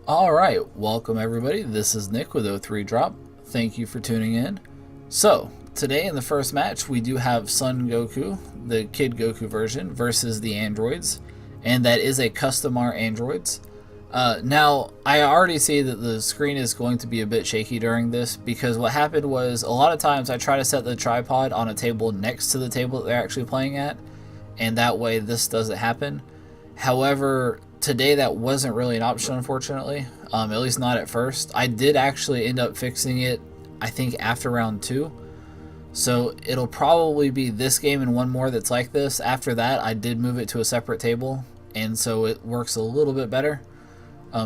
Alright, welcome everybody. This is Nick with O3 Drop. Thank you for tuning in. So, today in the first match, we do have Son Goku, the Kid Goku version, versus the androids. And that is a custom art androids. Now, I already see that the screen is going to be a bit shaky during this because what happened was a lot of times I try to set the tripod on a table next to the table that they're actually playing at, and that way this doesn't happen. However, today that wasn't really an option, unfortunately, at least not at first. I did actually end up fixing it, I think, after round 2. So it'll probably be this game and one more that's like this. After that, I did move it to a separate table, and so it works a little bit better.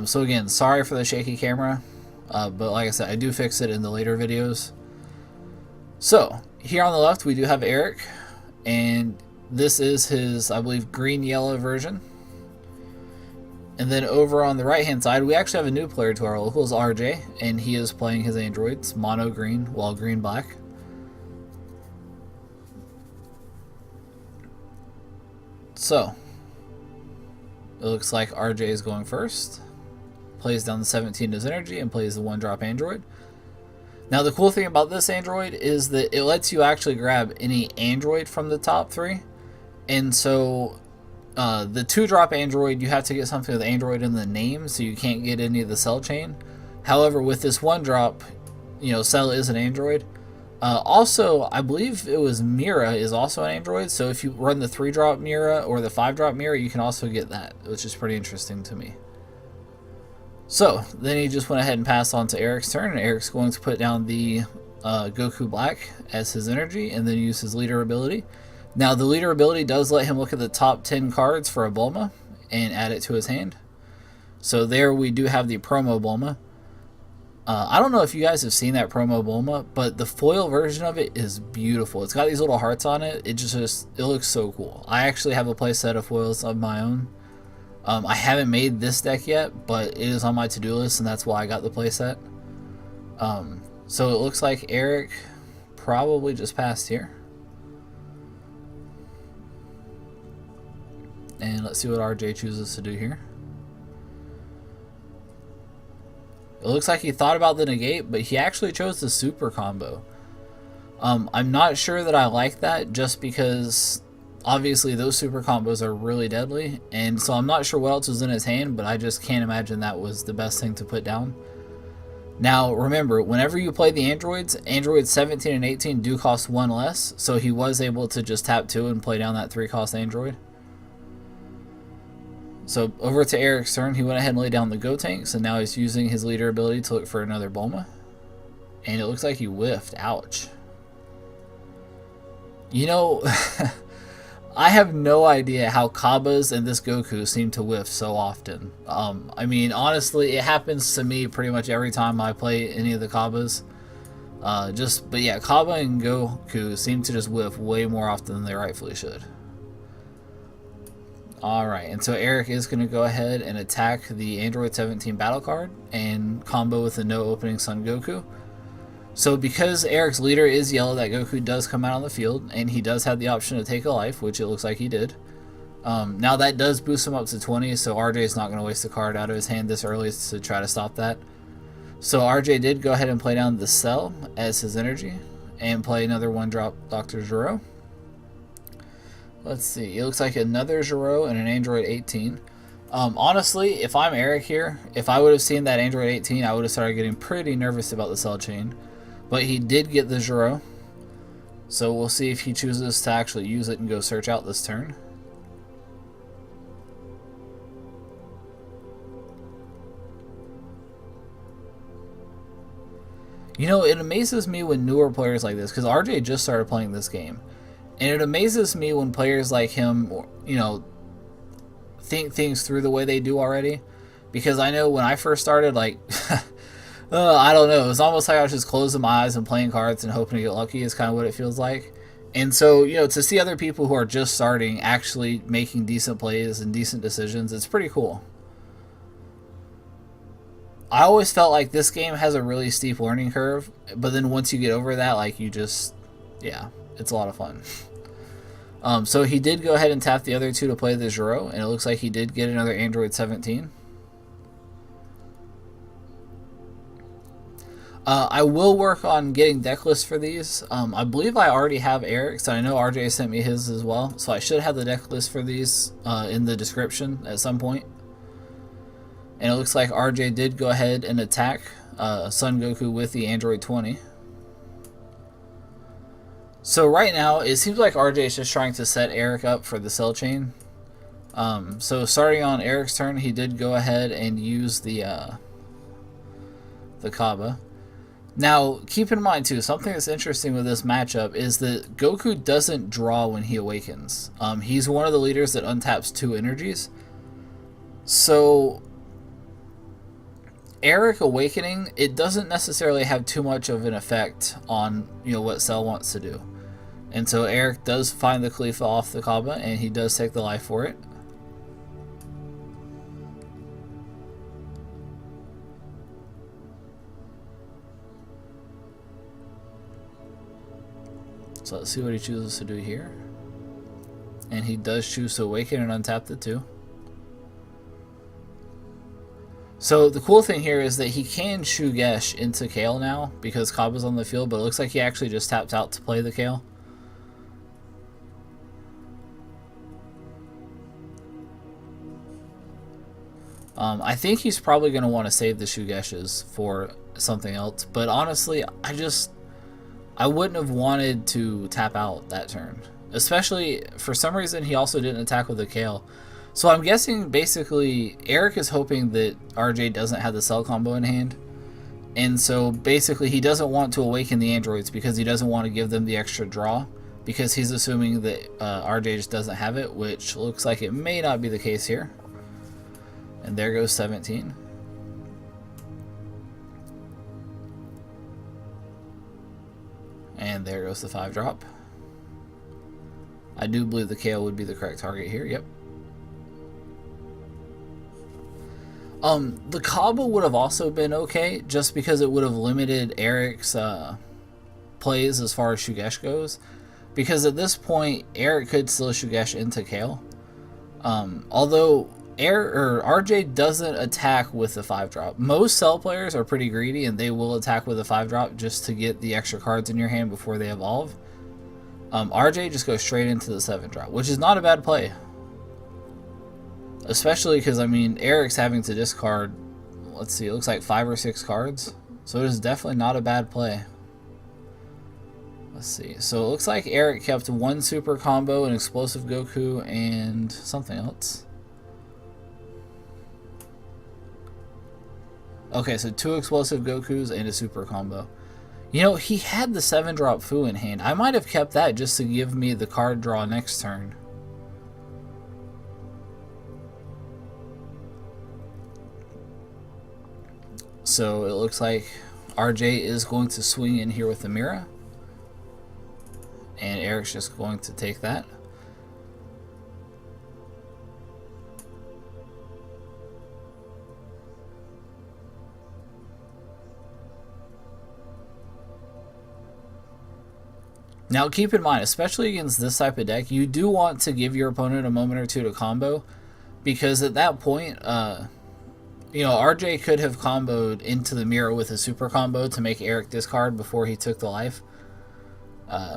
So again, sorry for the shaky camera, but like I said, I do fix it in the later videos. So here on the left, we do have Eric, and this is his, I believe, green-yellow version. And then over on the right-hand side, we actually have a new player to our locals, RJ, and he is playing his androids, mono green, while green black. So, it looks like RJ is going first. Plays down the 17 as energy and plays the 1-drop android. Now the cool thing about this android is that it lets you actually grab any android from the top 3. And so the 2-drop android, you have to get something with android in the name, so you can't get any of the cell chain. However, with this 1-drop, Cell is an android. Also, I believe it was Mira is also an android, so if you run the 3-drop Mira or the 5-drop Mira, you can also get that, which is pretty interesting to me. So, then he just went ahead and passed on to Eric's turn, and Eric's going to put down the Goku Black as his energy, and then use his leader ability. Now, the leader ability does let him look at the top 10 cards for a Bulma, and add it to his hand. So there we do have the promo Bulma. I don't know if you guys have seen that promo Bulma, but the foil version of it is beautiful. It's got these little hearts on it. It looks so cool. I actually have a playset of foils of my own. I haven't made this deck yet, but it is on my to-do list, and that's why I got the playset. So it looks like Eric probably just passed here. And let's see what RJ chooses to do here. It looks like he thought about the negate, but he actually chose the super combo. I'm not sure that I like that, just because obviously those super combos are really deadly, and so I'm not sure what else was in his hand, but I just can't imagine that was the best thing to put down. Now remember, whenever you play the androids 17 and 18 do cost 1 less, so he was able to just tap 2 and play down that 3-cost android. So over to Eric's turn, he went ahead and laid down the Go Tanks, and now he's using his leader ability to look for another Bulma. And it looks like he whiffed. Ouch. I have no idea how Kabbas and this Goku seem to whiff so often. I mean, honestly, it happens to me pretty much every time I play any of the Kabbas. But yeah, Kabba and Goku seem to just whiff way more often than they rightfully should. Alright, and so Eric is going to go ahead and attack the Android 17 battle card and combo with the no opening Son Goku. So because Eric's leader is yellow, that Goku does come out on the field, and he does have the option to take a life, which it looks like he did. Now that does boost him up to 20, so RJ is not going to waste a card out of his hand this early to try to stop that. So RJ did go ahead and play down the Cell as his energy, and play another 1-drop Dr. Gero. Let's see, it looks like another Gero and an Android 18. Honestly, if I'm Eric here, if I would have seen that Android 18, I would have started getting pretty nervous about the cell chain. But he did get the Gero, so we'll see if he chooses to actually use it and go search out this turn. It amazes me when newer players like this, because RJ just started playing this game. And it amazes me when players like him, think things through the way they do already. Because I know when I first started, I don't know, it was almost like I was just closing my eyes and playing cards and hoping to get lucky is kind of what it feels like. And so, to see other people who are just starting actually making decent plays and decent decisions, it's pretty cool. I always felt like this game has a really steep learning curve, but then once you get over that, yeah, it's a lot of fun. So he did go ahead and tap the other 2 to play the Gero, and it looks like he did get another Android 17. I will work on getting deck lists for these. I believe I already have Eric's, and I know RJ sent me his as well, so I should have the deck list for these in the description at some point. And it looks like RJ did go ahead and attack Son Goku with the Android 20. So right now, it seems like RJ is just trying to set Eric up for the cell chain. So starting on Eric's turn, he did go ahead and use the Kaba. Now, keep in mind too, something that's interesting with this matchup is that Goku doesn't draw when he awakens. He's one of the leaders that untaps 2 energies. So Eric awakening, it doesn't necessarily have too much of an effect on what Cell wants to do. And so Eric does find the Khalifa off the Kaba, and he does take the life for it. So let's see what he chooses to do here. And he does choose to awaken and untap the 2. So the cool thing here is that he can Shugesh into Kale now because Kaba's on the field, but it looks like he actually just tapped out to play the Kale. I think he's probably going to want to save the Shugeshes for something else, but honestly, I wouldn't have wanted to tap out that turn. Especially, for some reason, he also didn't attack with the Kale. So I'm guessing, basically, Eric is hoping that RJ doesn't have the Cell combo in hand. And so, basically, he doesn't want to awaken the androids because he doesn't want to give them the extra draw. Because he's assuming that RJ just doesn't have it, which looks like it may not be the case here. And there goes 17. And there goes the 5-drop. I do believe the Kale would be the correct target here. Yep. The Kaba would have also been okay, just because it would have limited Eric's plays as far as Shugesh goes. Because at this point, Eric could still Shugesh into Kale. Although RJ doesn't attack with the 5-drop. Most Cell players are pretty greedy and they will attack with a 5-drop just to get the extra cards in your hand before they evolve. RJ just goes straight into the 7-drop, which is not a bad play. Especially because, I mean, Eric's having to discard, let's see, it looks like 5 or 6 cards. So it is definitely not a bad play. Let's see. So it looks like Eric kept 1 super combo, an explosive Goku, and something else. Okay, so 2 explosive Gokus and a super combo. He had the 7-drop Fu in hand. I might have kept that just to give me the card draw next turn. So it looks like RJ is going to swing in here with the Mira. And Eric's just going to take that. Now keep in mind, especially against this type of deck, you do want to give your opponent a moment or two to combo, because at that point, RJ could have comboed into the Mirror with a super combo to make Eric discard before he took the life.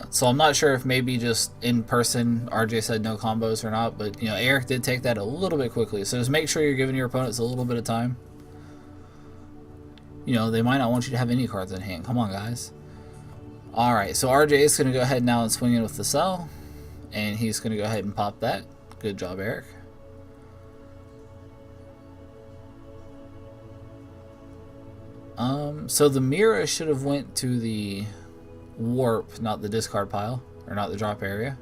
So I'm not sure if maybe just in person RJ said no combos or not, but Eric did take that a little bit quickly. So just make sure you're giving your opponents a little bit of time. They might not want you to have any cards in hand. Come on, guys. Alright, so RJ is going to go ahead now and swing in with the Cell. And he's going to go ahead and pop that. Good job, Eric. So the Mira should have went to the warp, not the discard pile, or not the drop area.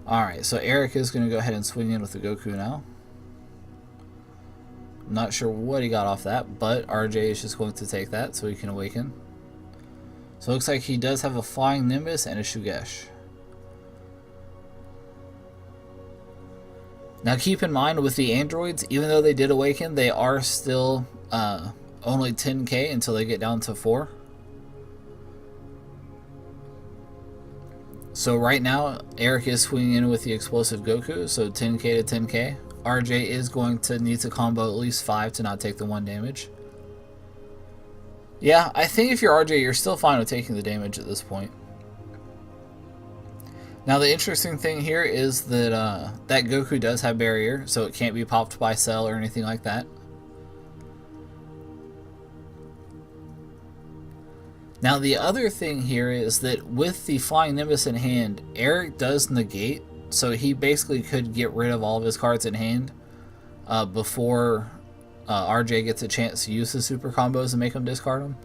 Alright, so Eric is going to go ahead and swing in with the Goku now. Not sure what he got off that, but RJ is just going to take that so he can awaken. So it looks like he does have a Flying Nimbus and a Shugesh. Now keep in mind, with the androids, even though they did awaken, they are still only 10k until they get down to 4. So right now, Eric is swinging in with the explosive Goku, so 10k to 10k. RJ is going to need to combo at least 5 to not take the 1 damage. Yeah, I think if you're RJ, you're still fine with taking the damage at this point. Now the interesting thing here is that that Goku does have barrier, so it can't be popped by Cell or anything like that. Now the other thing here is that with the Flying Nimbus in hand, Eric does negate, so he basically could get rid of all of his cards in hand before RJ gets a chance to use his super combos and make him discard them.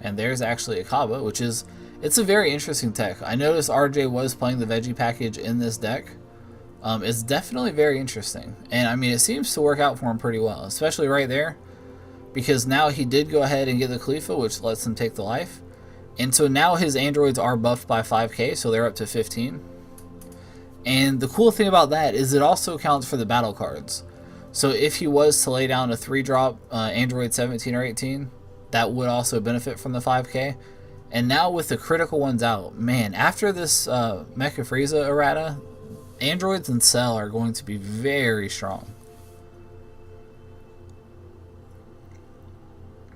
And there's actually a Kaba, which is, it's a very interesting tech. I noticed RJ was playing the Veggie package in this deck. It's definitely very interesting. And I mean, it seems to work out for him pretty well, especially right there. Because now he did go ahead and get the Khalifa, which lets him take the life. And so now his androids are buffed by 5k, so they're up to 15. And the cool thing about that is it also counts for the battle cards. So if he was to lay down a 3-drop android 17 or 18, that would also benefit from the 5k. And now with the critical ones out, man, after this Mecha Frieza errata, androids and Cell are going to be very strong.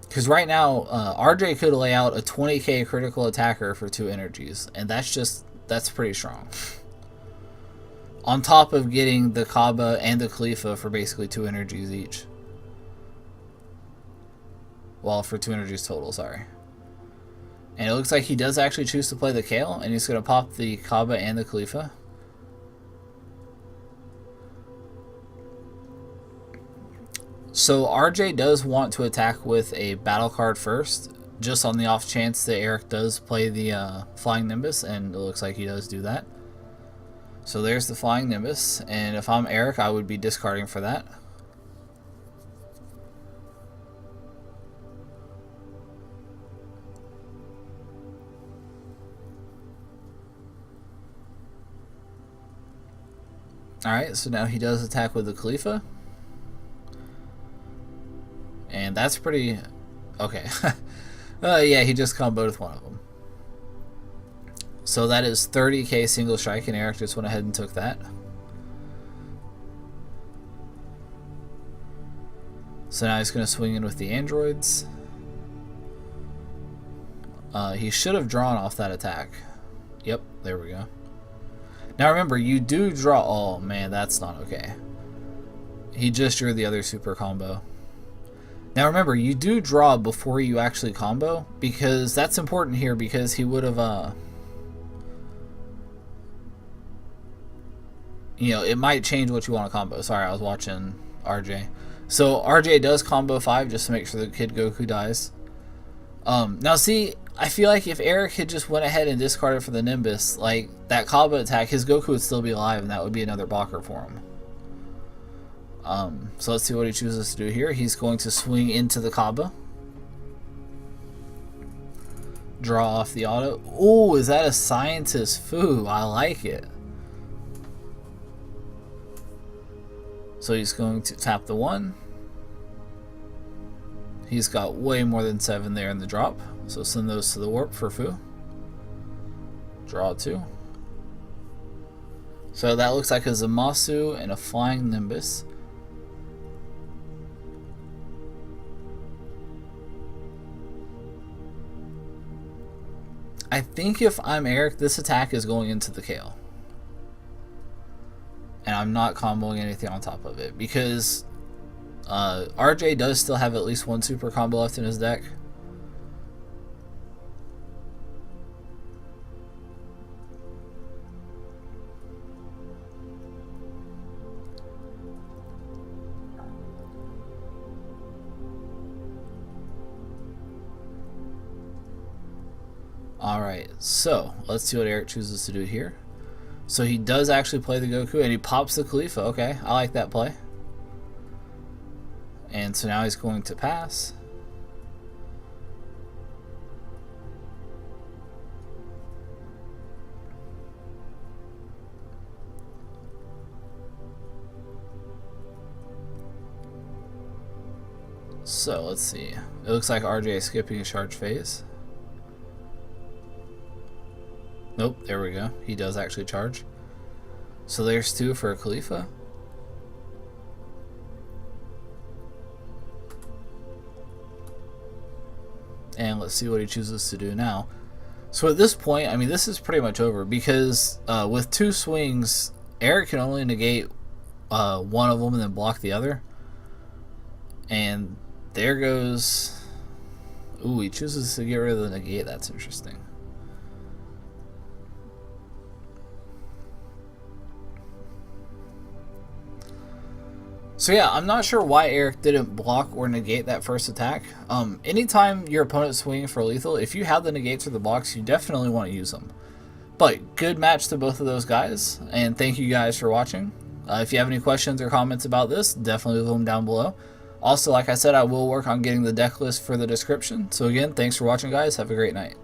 Because right now, RJ could lay out a 20k critical attacker for 2 energies, and that's pretty strong. On top of getting the Kaba and the Khalifa for basically 2 energies each. Well, for 2 energies total, sorry. And it looks like he does actually choose to play the Kale, and he's going to pop the Kaba and the Khalifa. So RJ does want to attack with a battle card first, just on the off chance that Eric does play the Flying Nimbus, and it looks like he does do that. So there's the Flying Nimbus, and if I'm Eric, I would be discarding for that. Alright, so now he does attack with the Khalifa. And that's pretty... okay. Yeah, he just comboed with one of them. So that is 30k single strike, and Eric just went ahead and took that. So now he's going to swing in with the androids. He should have drawn off that attack. Yep, there we go. Now remember, you do draw... oh man, that's not okay. He just drew the other super combo. Now remember, you do draw before you actually combo, because that's important here, because he would have, you know, it might change what you want to combo. Sorry, I was watching RJ. So RJ does combo 5 just to make sure that Kid Goku dies. Now see, I feel like if Eric had just went ahead and discarded for the Nimbus, like, that Kaba attack, his Goku would still be alive, and that would be another blocker for him. So let's see what he chooses to do here. He's going to swing into the Kaba. Draw off the auto. Oh, is that a Scientist Fu? I like it. So he's going to tap the 1. He's got way more than 7 there in the drop. So send those to the warp for Fu. Draw 2. So that looks like a Zamasu and a Flying Nimbus. I think if I'm Eric, this attack is going into the Kale. And I'm not comboing anything on top of it, because RJ does still have at least 1 super combo left in his deck. Alright, so let's see what Eric chooses to do here. So he does actually play the Goku, and he pops the Khalifa. Okay, I like that play. And so now he's going to pass. So let's see. It looks like RJ is skipping a charge phase. Nope, there we go. He does actually charge. So there's 2 for a Khalifa. let's see what he chooses to do now. So at this point, I mean, this is pretty much over because with 2 swings, Eric can only negate one of them and then block the other. And there goes... Ooh, he chooses to get rid of the negate. That's interesting. So yeah, I'm not sure why Eric didn't block or negate that first attack. Anytime your opponent's swinging for lethal, if you have the negates or the blocks, you definitely want to use them. But good match to both of those guys, and thank you guys for watching. If you have any questions or comments about this, definitely leave them down below. Also, like I said, I will work on getting the deck list for the description. So again, thanks for watching, guys. Have a great night.